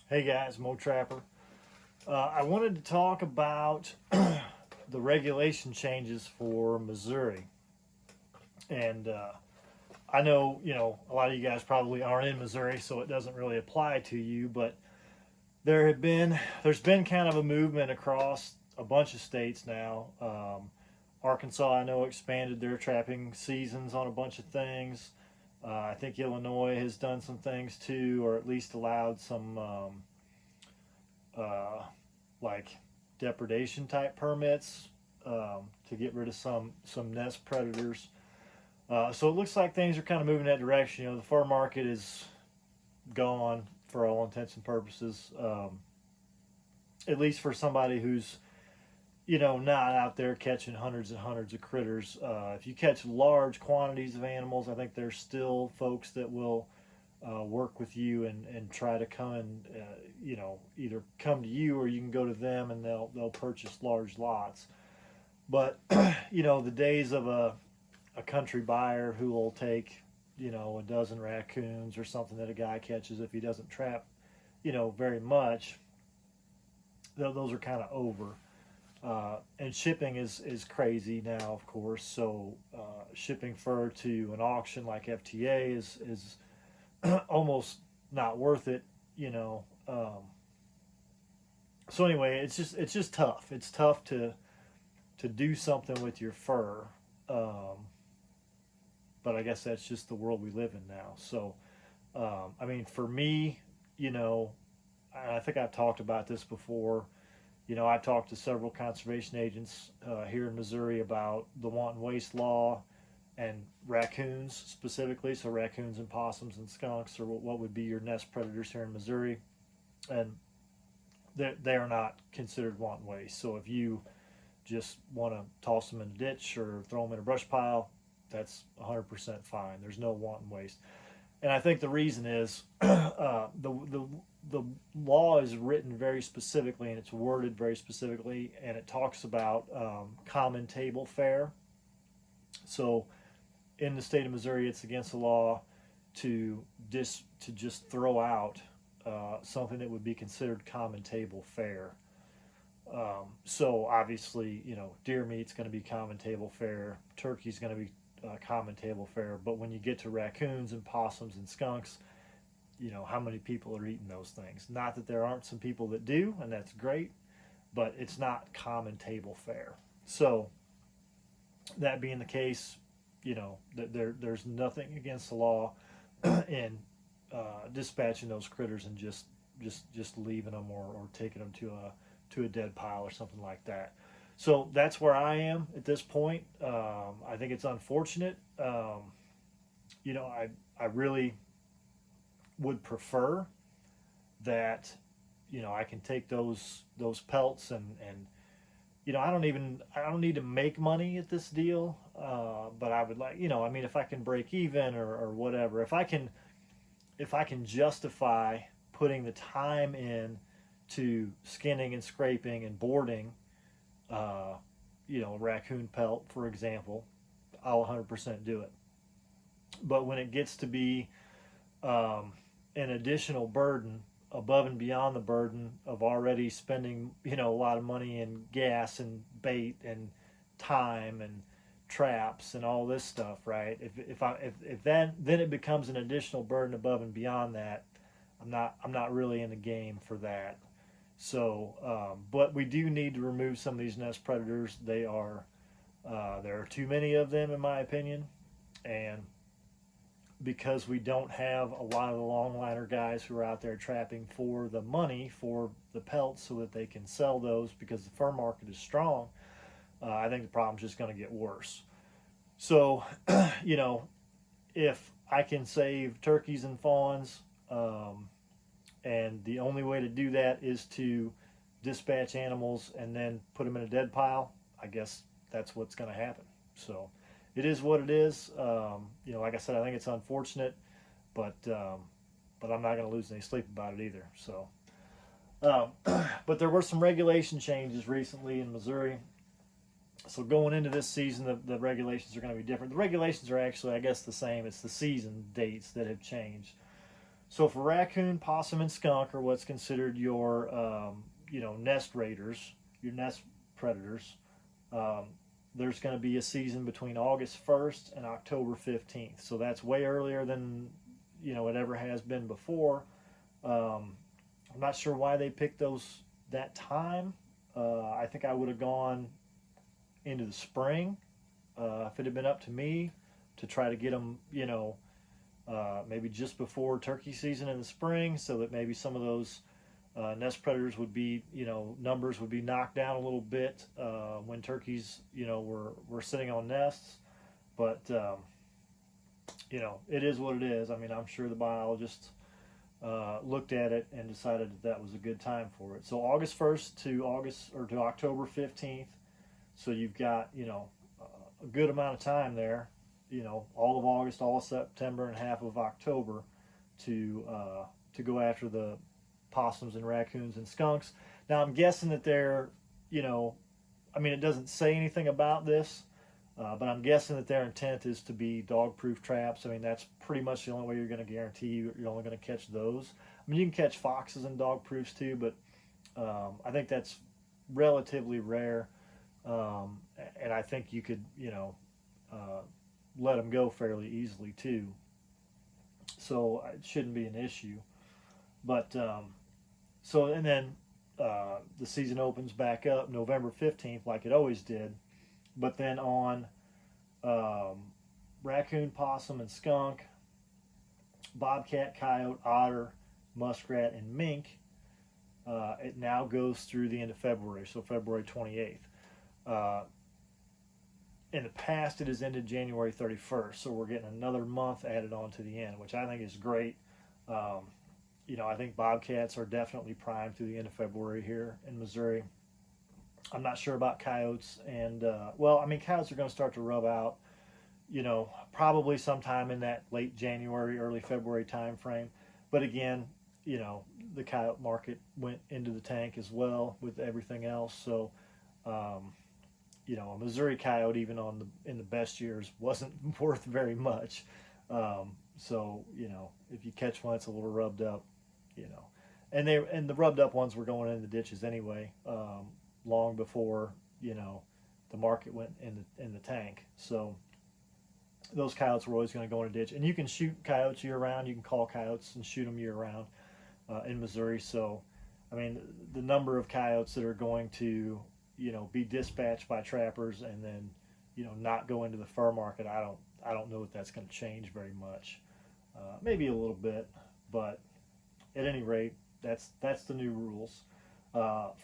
Hey guys, Mo Trapper. I wanted to talk about the regulation changes for Missouri. And I know, a lot of you guys probably aren't in Missouri, so it doesn't really apply to you, but there's been kind of a movement across a bunch of states now. Arkansas, I know, expanded their trapping seasons on a bunch of things. I think Illinois has done some things too, or at least allowed some uh, like depredation type permits to get rid of some nest predators. So it looks like things are kind of moving that direction. The fur market is gone for all intents and purposes. At least for somebody who's not out there catching hundreds and hundreds of critters. If you catch large quantities of animals, I think there's still folks that will work with you and try to come and either come to you or you can go to them and they'll purchase large lots. But the days of a country buyer who will take a dozen raccoons or something that a guy catches if he doesn't trap very much, those are kind of over. And shipping is crazy now, of course. So shipping fur to an auction like FTA is almost not worth it, you know. So anyway, it's just tough. It's tough to do something with your fur, but I guess that's just the world we live in now. So I mean, for me, you know, I think I've talked about this before. I've talked to several conservation agents here in Missouri about the want and waste law and raccoons specifically. So raccoons and possums and skunks are what would be your nest predators here in Missouri, and they are not considered want and waste. So if you just want to toss them in a ditch or throw them in a brush pile, that's 100% fine. There's no want and waste. And I think the reason is the law is written very specifically and it's worded very specifically, and it talks about common table fare. So in the state of Missouri, it's against the law to just throw out something that would be considered common table fare. So obviously, deer meat's going to be common table fare, turkey's going to be common table fare. But when you get to raccoons and possums and skunks, how many people are eating those things? Not that there aren't some people that do, and that's great, but it's not common table fare. So that being the case, there's nothing against the law in dispatching those critters and just leaving them or taking them to a dead pile or something like that. So that's where I am at this point. I think it's unfortunate. I really would prefer that I can take those pelts and I don't need to make money at this deal, but I would like I mean if I can break even or whatever, if I can justify putting the time in to skinning and scraping and boarding uh, raccoon pelt, for example, I'll 100% do it. But when it gets to be um, an additional burden above and beyond the burden of already spending, a lot of money in gas and bait and time and traps and all this stuff, right? If then it becomes an additional burden above and beyond that, I'm not really in the game for that. So, but we do need to remove some of these nest predators. There are too many of them, in my opinion, and because we don't have a lot of the longliner guys who are out there trapping for the money for the pelts so that they can sell those because the fur market is strong, I think the problem's just going to get worse. So, you know, if I can save turkeys and fawns, and the only way to do that is to dispatch animals and then put them in a dead pile, I guess that's what's going to happen. So it is what it is. Like I said, I think it's unfortunate, but I'm not going to lose any sleep about it either. So, um, but there were some regulation changes recently in Missouri. So going into this season, the regulations are going to be different. The regulations are actually, I guess, the same. It's the season dates that have changed. So for raccoon, possum, and skunk are what's considered your nest raiders, your nest predators. Um, there's going to be a season between August 1st and October 15th. So that's way earlier than it ever has been before. I'm not sure why they picked that time. I think I would have gone into the spring if it had been up to me to try to get them, maybe just before turkey season in the spring, so that maybe some of those nest predators would be, numbers would be knocked down a little bit when turkeys, were sitting on nests. But it is what it is. I mean, I'm sure the biologists looked at it and decided that was a good time for it. So August 1st to October 15th. So you've got a good amount of time there. All of August, all of September, and half of October to go after the possums and raccoons and skunks. Now I'm guessing that they're, I mean, it doesn't say anything about this, but I'm guessing that their intent is to be dog-proof traps. I mean, that's pretty much the only way you're going to guarantee you're only going to catch those. I mean, you can catch foxes and dog-proofs too, but I think that's relatively rare. And I think you could, uh, let them go fairly easily too. So it shouldn't be an issue. But and then the season opens back up November 15th, like it always did. But then on um, raccoon, possum, and skunk, bobcat, coyote, otter, muskrat, and mink, it now goes through the end of February, so February 28th. Uh, in the past, it has ended January 31st, so we're getting another month added on to the end, which I think is great. Um, I think bobcats are definitely primed through the end of February here in Missouri. I'm not sure about coyotes, and I mean, coyotes are going to start to rub out, probably sometime in that late January, early February time frame. But again, the coyote market went into the tank as well with everything else. So, um, a Missouri coyote, even in the best years, wasn't worth very much. So, if you catch one that's a little rubbed up, you know, and the rubbed up ones were going in the ditches anyway, long before the market went in the tank. So those coyotes were always going to go in a ditch, and you can shoot coyotes year round. You can call coyotes and shoot them year round in Missouri. So, I mean, the number of coyotes that are going to be dispatched by trappers and then not go into the fur market, I don't know if that's going to change very much. Maybe a little bit, but at any rate, that's the new rules.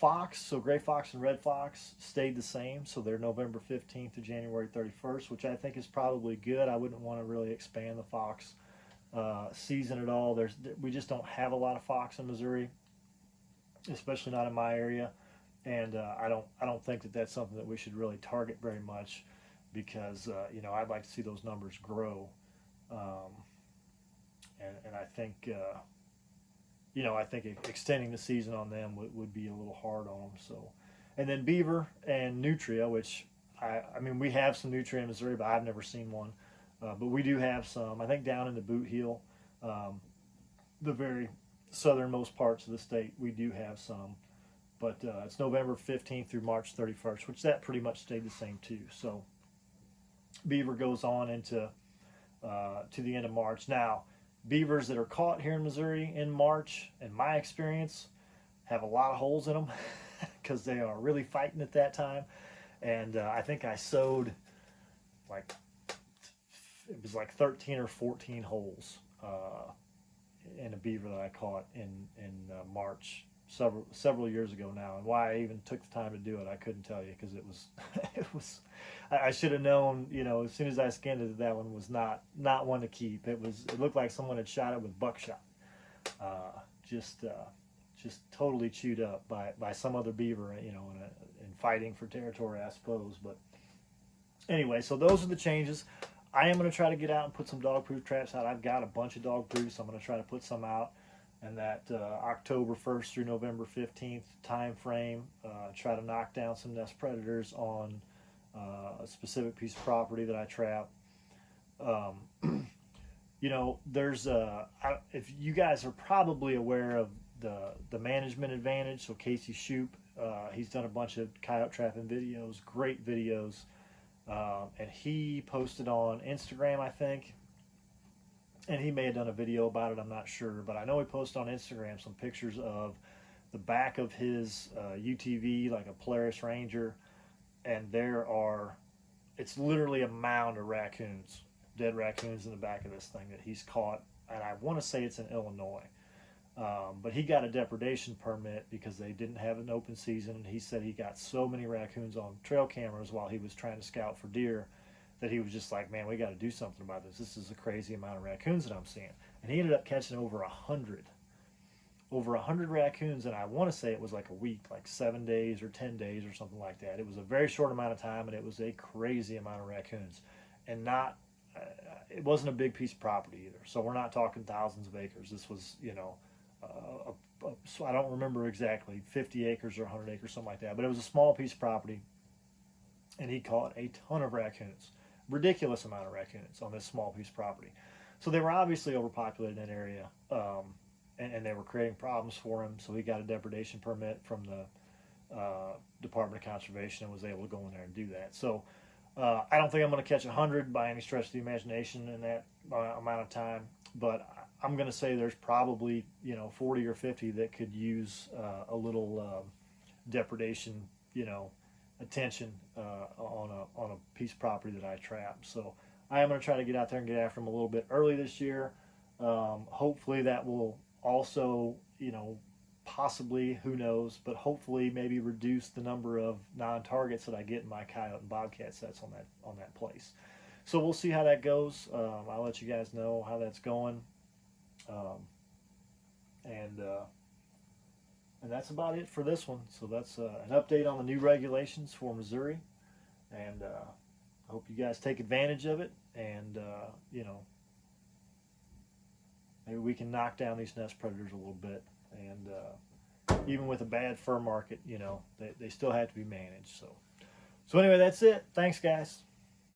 Fox, so gray fox and red fox stayed the same, so they're November 15th to January 31st, which I think is probably good. I wouldn't want to really expand the fox season at all. We just don't have a lot of fox in Missouri, especially not in my area, and I don't think that that's something that we should really target very much, because I'd like to see those numbers grow, um, and I think. I think extending the season on them would be a little hard on them. So, and then beaver and nutria, which I mean, we have some nutria in Missouri, but I've never seen one. But we do have some. I think down in the Boot Heel, um, the very southernmost parts of the state, we do have some. But it's November 15th through March 31st, which that pretty much stayed the same too. So beaver goes on into to the end of March. Now, beavers that are caught here in Missouri in March, in my experience, have a lot of holes in them because they are really fighting at that time. And I think I sewed like it was like 13 or 14 holes in a beaver that I caught in March several years ago now. And why I even took the time to do it, I couldn't tell you, because it was it was I should have known. As soon as I skinned it, that one was not one to keep. It looked like someone had shot it with buckshot. Uh, just just totally chewed up by some other beaver, in fighting for territory, I suppose. But anyway, so those are the changes. I am going to try to get out and put some dog-proof traps out. I've got a bunch of dog-proofs. I'm going to try to put some out in that October 1st through November 15th time frame. Try to knock down some nest predators on a specific piece of property that I trap. there's if you guys are probably aware of the management advantage. So Casey Shoup, he's done a bunch of coyote trapping videos, great videos, and he posted on Instagram, I think, and he may have done a video about it. I'm not sure, but I know he posted on Instagram some pictures of the back of his UTV, like a Polaris Ranger, and it's literally a mound of raccoons, dead raccoons in the back of this thing that he's caught, and I want to say it's in Illinois. But he got a depredation permit because they didn't have an open season, and he said he got so many raccoons on trail cameras while he was trying to scout for deer that he was just like, man, we got to do something about this. This is a crazy amount of raccoons that I'm seeing. And he ended up catching over 100 raccoons, and I want to say it was like a week, like 7 days or 10 days or something like that. It was a very short amount of time, and it was a crazy amount of raccoons, and not it wasn't a big piece of property either. So we're not talking thousands of acres. This was, so I don't remember exactly, 50 acres or 100 acres, something like that. But it was a small piece of property, and he caught a ton of raccoons, ridiculous amount of raccoons on this small piece of property. So they were obviously overpopulated in that area, and they were creating problems for him. So he got a depredation permit from the Department of Conservation and was able to go in there and do that. So I don't think I'm going to catch 100 by any stretch of the imagination in that amount of time, but I'm going to say there's probably 40 or 50 that could use a little depredation, attention on a piece of property that I trap. So I am going to try to get out there and get after them a little bit early this year. Hopefully that will also, possibly, who knows, but hopefully maybe reduce the number of non-targets that I get in my coyote and bobcat sets on that place. So we'll see how that goes. I'll let you guys know how that's going. And that's about it for this one. So that's an update on the new regulations for Missouri, and I hope you guys take advantage of it, and maybe we can knock down these nest predators a little bit. And even with a bad fur market, they still have to be managed. So anyway, that's it. Thanks, guys.